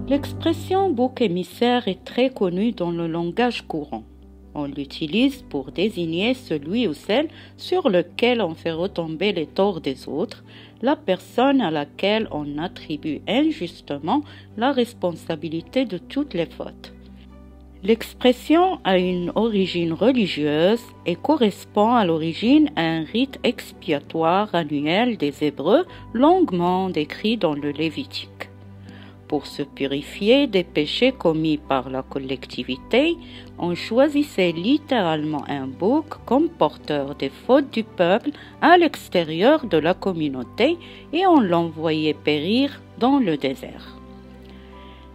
L'expression bouc émissaire est très connue dans le langage courant. On l'utilise pour désigner celui ou celle sur lequel on fait retomber les torts des autres, la personne à laquelle on attribue injustement la responsabilité de toutes les fautes. L'expression a une origine religieuse et correspond à l'origine à un rite expiatoire annuel des Hébreux longuement décrit dans le Lévitique. Pour se purifier des péchés commis par la collectivité, on choisissait littéralement un bouc comme porteur des fautes du peuple à l'extérieur de la communauté et on l'envoyait périr dans le désert.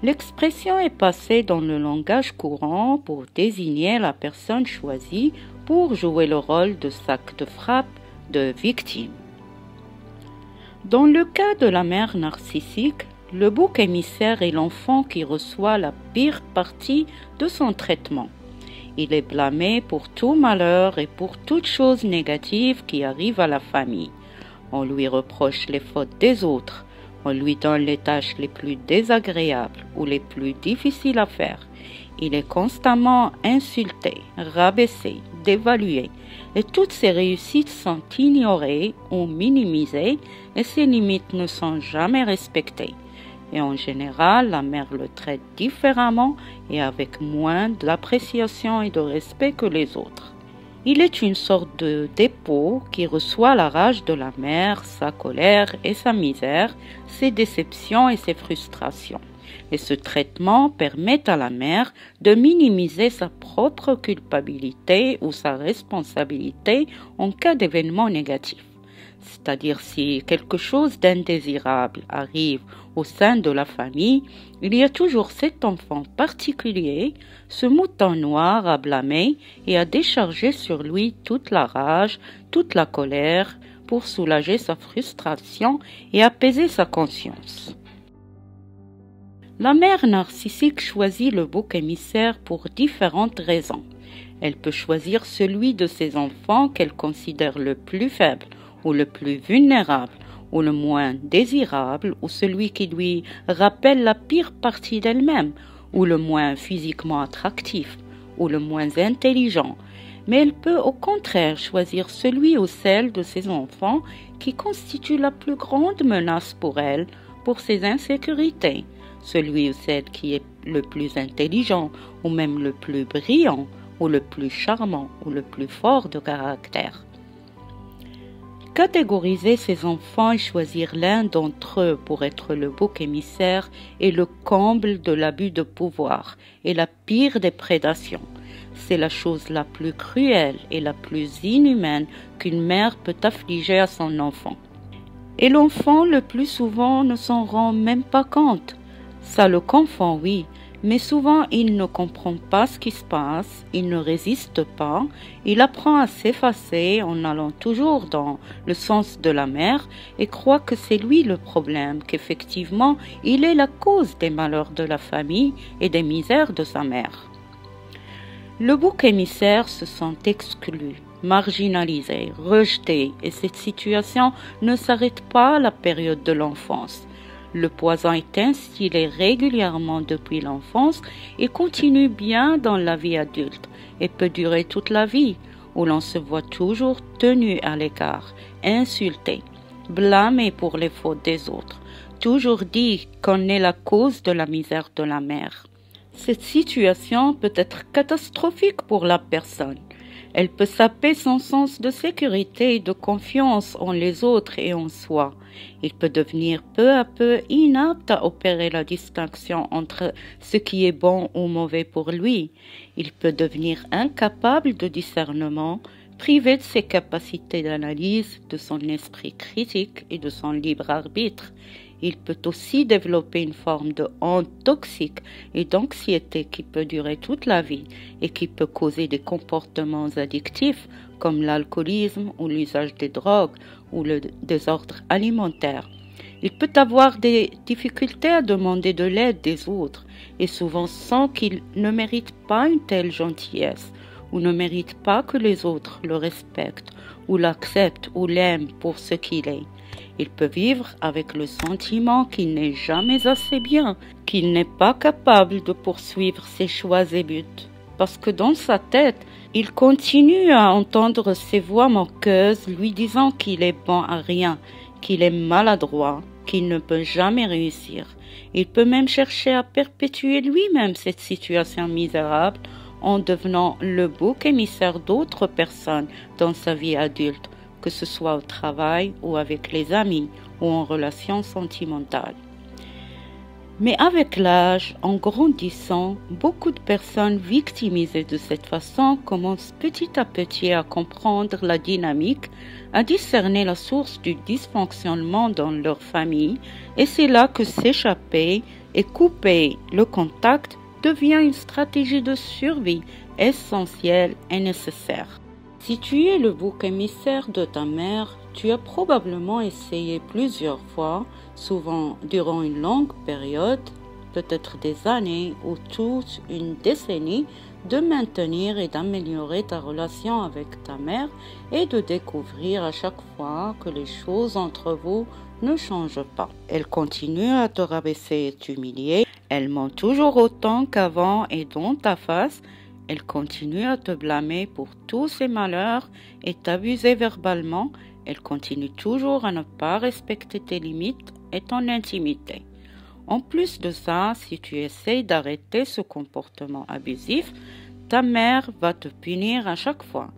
L'expression est passée dans le langage courant pour désigner la personne choisie pour jouer le rôle de sac de frappe de victime. Dans le cas de la mère narcissique, le bouc émissaire est l'enfant qui reçoit la pire partie de son traitement. Il est blâmé pour tout malheur et pour toute chose négative qui arrive à la famille. On lui reproche les fautes des autres. On lui donne les tâches les plus désagréables ou les plus difficiles à faire. Il est constamment insulté, rabaissé, dévalué, et toutes ses réussites sont ignorées ou minimisées et ses limites ne sont jamais respectées. Et en général, la mère le traite différemment et avec moins d'appréciation et de respect que les autres. Il est une sorte de dépôt qui reçoit la rage de la mère, sa colère et sa misère, ses déceptions et ses frustrations. Et ce traitement permet à la mère de minimiser sa propre culpabilité ou sa responsabilité en cas d'événement négatif. C'est-à-dire si quelque chose d'indésirable arrive au sein de la famille, il y a toujours cet enfant particulier, ce mouton noir à blâmer et à décharger sur lui toute la rage, toute la colère, pour soulager sa frustration et apaiser sa conscience. La mère narcissique choisit le bouc émissaire pour différentes raisons. Elle peut choisir celui de ses enfants qu'elle considère le plus faible, ou le plus vulnérable, ou le moins désirable, ou celui qui lui rappelle la pire partie d'elle-même, ou le moins physiquement attractif, ou le moins intelligent. Mais elle peut au contraire choisir celui ou celle de ses enfants qui constitue la plus grande menace pour elle, pour ses insécurités, celui ou celle qui est le plus intelligent, ou même le plus brillant, ou le plus charmant, ou le plus fort de caractère. Catégoriser ses enfants et choisir l'un d'entre eux pour être le bouc émissaire est le comble de l'abus de pouvoir et la pire des prédations. C'est la chose la plus cruelle et la plus inhumaine qu'une mère peut affliger à son enfant. Et l'enfant, le plus souvent, ne s'en rend même pas compte. Ça le confond, oui, mais souvent il ne comprend pas ce qui se passe, il ne résiste pas, il apprend à s'effacer en allant toujours dans le sens de la mère et croit que c'est lui le problème, qu'effectivement il est la cause des malheurs de la famille et des misères de sa mère. Le bouc émissaire se sent exclu, marginalisé, rejeté et cette situation ne s'arrête pas à la période de l'enfance. Le poison est instillé régulièrement depuis l'enfance et continue bien dans la vie adulte et peut durer toute la vie, où l'on se voit toujours tenu à l'écart, insulté, blâmé pour les fautes des autres, toujours dit qu'on est la cause de la misère de la mère. Cette situation peut être catastrophique pour la personne. Elle peut saper son sens de sécurité et de confiance en les autres et en soi. Il peut devenir peu à peu inapte à opérer la distinction entre ce qui est bon ou mauvais pour lui. Il peut devenir incapable de discernement, privé de ses capacités d'analyse, de son esprit critique et de son libre arbitre. Il peut aussi développer une forme de honte toxique et d'anxiété qui peut durer toute la vie et qui peut causer des comportements addictifs comme l'alcoolisme ou l'usage des drogues ou le désordre alimentaire. Il peut avoir des difficultés à demander de l'aide des autres et souvent sent qu'il ne mérite pas une telle gentillesse ou ne mérite pas que les autres le respectent ou l'acceptent ou l'aiment pour ce qu'il est. Il peut vivre avec le sentiment qu'il n'est jamais assez bien, qu'il n'est pas capable de poursuivre ses choix et buts. Parce que dans sa tête, il continue à entendre ces voix moqueuses lui disant qu'il est bon à rien, qu'il est maladroit, qu'il ne peut jamais réussir. Il peut même chercher à perpétuer lui-même cette situation misérable en devenant le bouc émissaire d'autres personnes dans sa vie adulte, que ce soit au travail ou avec les amis ou en relation sentimentale. Mais avec l'âge, en grandissant, beaucoup de personnes victimisées de cette façon commencent petit à petit à comprendre la dynamique, à discerner la source du dysfonctionnement dans leur famille, et c'est là que s'échapper et couper le contact devient une stratégie de survie essentielle et nécessaire. Si tu es le bouc émissaire de ta mère, tu as probablement essayé plusieurs fois, souvent durant une longue période, peut-être des années ou toute une décennie, de maintenir et d'améliorer ta relation avec ta mère et de découvrir à chaque fois que les choses entre vous ne changent pas. Elle continue à te rabaisser et t'humilier. Elle ment toujours autant qu'avant et dans ta face. Elle continue à te blâmer pour tous ses malheurs et t'abuser verbalement. Elle continue toujours à ne pas respecter tes limites et ton intimité. En plus de ça, si tu essaies d'arrêter ce comportement abusif, ta mère va te punir à chaque fois,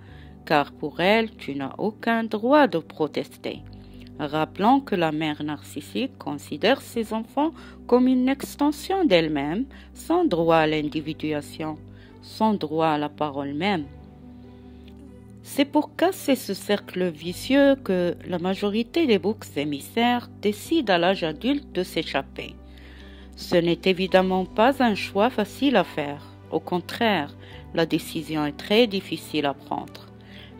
car pour elle, tu n'as aucun droit de protester. Rappelons que la mère narcissique considère ses enfants comme une extension d'elle-même, sans droit à l'individuation, sans droit à la parole même. C'est pour casser ce cercle vicieux que la majorité des boucs émissaires décident à l'âge adulte de s'échapper. Ce n'est évidemment pas un choix facile à faire. Au contraire, la décision est très difficile à prendre.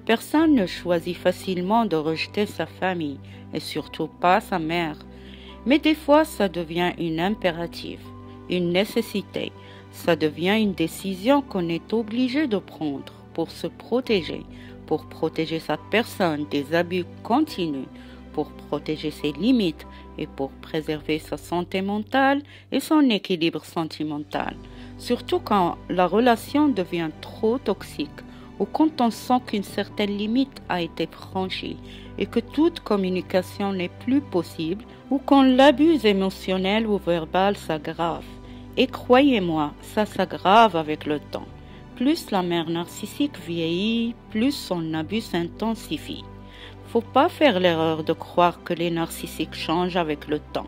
Personne ne choisit facilement de rejeter sa famille, et surtout pas sa mère. Mais des fois, ça devient une impérative, une nécessité. Ça devient une décision qu'on est obligé de prendre pour se protéger, pour protéger sa personne des abus continus, pour protéger ses limites et pour préserver sa santé mentale et son équilibre sentimental. Surtout quand la relation devient trop toxique ou quand on sent qu'une certaine limite a été franchie et que toute communication n'est plus possible ou quand l'abus émotionnel ou verbal s'aggrave. Et croyez-moi, ça s'aggrave avec le temps. Plus la mère narcissique vieillit, plus son abus s'intensifie. Faut pas faire l'erreur de croire que les narcissiques changent avec le temps.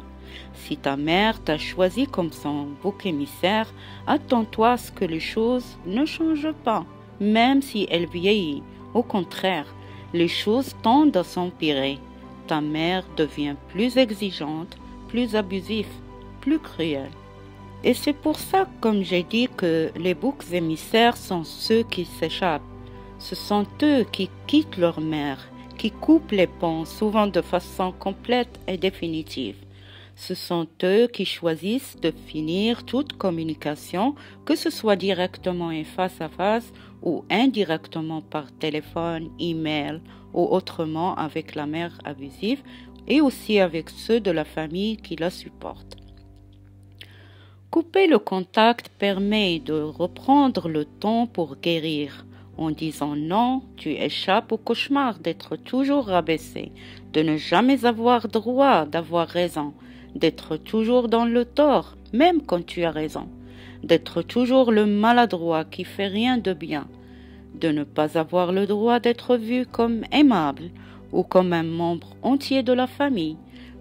Si ta mère t'a choisi comme son bouc émissaire, attends-toi à ce que les choses ne changent pas, même si elle vieillit. Au contraire, les choses tendent à s'empirer. Ta mère devient plus exigeante, plus abusive, plus cruelle. Et c'est pour ça, comme j'ai dit, que les boucs émissaires sont ceux qui s'échappent. Ce sont eux qui quittent leur mère, qui coupent les ponts, souvent de façon complète et définitive. Ce sont eux qui choisissent de finir toute communication, que ce soit directement et face à face ou indirectement par téléphone, email ou autrement avec la mère abusive et aussi avec ceux de la famille qui la supportent. Couper le contact permet de reprendre le temps pour guérir. En disant non, tu échappes au cauchemar d'être toujours rabaissé, de ne jamais avoir droit d'avoir raison, d'être toujours dans le tort, même quand tu as raison, d'être toujours le maladroit qui fait rien de bien, de ne pas avoir le droit d'être vu comme aimable ou comme un membre entier de la famille,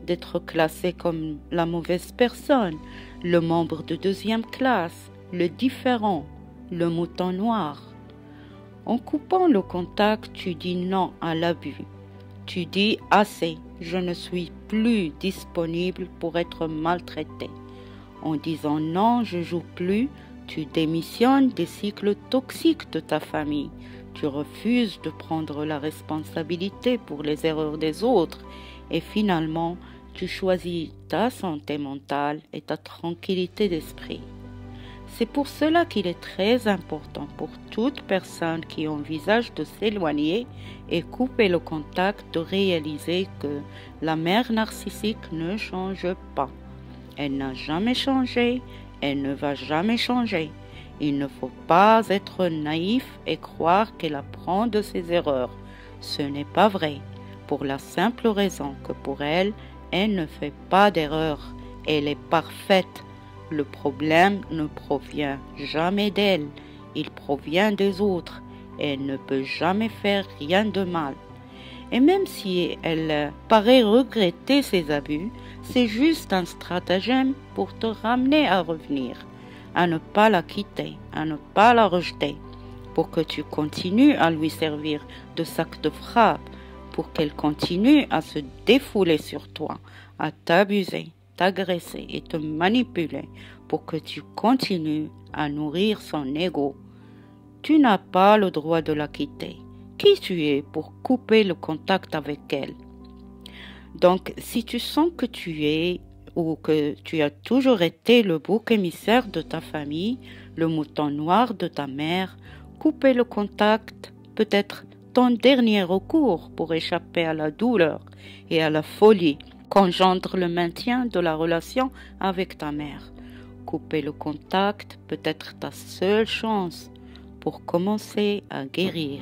d'être classé comme la mauvaise personne, le membre de deuxième classe, le différent, le mouton noir. En coupant le contact, tu dis non à l'abus. Tu dis assez, je ne suis plus disponible pour être maltraité. En disant non, je joue plus, tu démissionnes des cycles toxiques de ta famille. Tu refuses de prendre la responsabilité pour les erreurs des autres et finalement, tu choisis ta santé mentale et ta tranquillité d'esprit. C'est pour cela qu'il est très important pour toute personne qui envisage de s'éloigner et couper le contact de réaliser que la mère narcissique ne change pas. Elle n'a jamais changé, elle ne va jamais changer. Il ne faut pas être naïf et croire qu'elle apprend de ses erreurs. Ce n'est pas vrai, pour la simple raison que pour elle, elle ne fait pas d'erreur. Elle est parfaite. Le problème ne provient jamais d'elle, il provient des autres. Elle ne peut jamais faire rien de mal. Et même si elle paraît regretter ses abus, c'est juste un stratagème pour te ramener à revenir, à ne pas la quitter, à ne pas la rejeter, pour que tu continues à lui servir de sac de frappe, pour qu'elle continue à se défouler sur toi, à t'abuser, t'agresser et te manipuler, pour que tu continues à nourrir son ego. Tu n'as pas le droit de la quitter. Qui tu es pour couper le contact avec elle? Donc, si tu sens que tu es ou que tu as toujours été le bouc émissaire de ta famille, le mouton noir de ta mère, couper le contact peut être ton dernier recours pour échapper à la douleur et à la folie qu'engendre le maintien de la relation avec ta mère. Couper le contact peut être ta seule chance pour commencer à guérir.